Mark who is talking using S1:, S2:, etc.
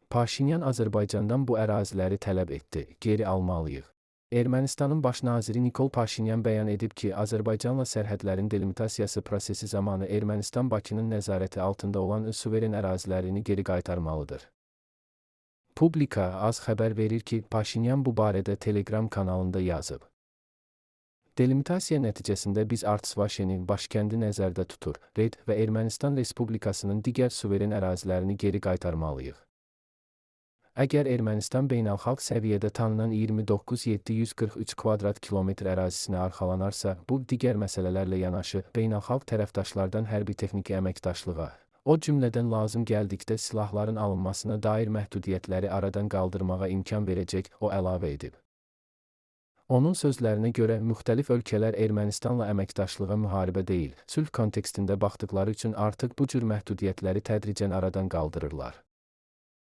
S1: Paşinyan Azərbaycandan bu əraziləri tələb etdi, geri almalıyıq. Ermənistanın baş naziri Nikol Paşinyan bəyan edib ki, Azərbaycanla sərhədlərin delimitasiyası prosesi zamanı Ermənistan Bakının nəzarəti altında olan suveren ərazilərini geri qaytarmalıdır. Publika az xəbər verir ki, Paşinyan bu barədə Telegram kanalında yazıb. Delimitasiya nəticəsində biz Artsvaşenin başkəndi nəzərdə tutur, Red və Ermənistan Respublikasının digər suveren ərazilərini geri qaytarmalıyıq. Əgər Ermənistan beynəlxalq səviyyədə tanınan 29.743 kvadrat kilometr ərazisinə arxalanarsa, bu digər məsələlərlə yanaşı beynəlxalq tərəfdaşlardan hərbi texniki əməkdaşlığa, o cümlədən lazım gəldikdə silahların alınmasına dair məhdudiyyətləri aradan qaldırmağa imkan verəcək, o əlavə edib. Onun sözlərinə görə müxtəlif ölkələr Ermənistanla əməkdaşlığa müharibə deyil, sülh kontekstində baxdıqları üçün artıq bu cür məhdudiyyətləri tədricən aradan qaldırırlar.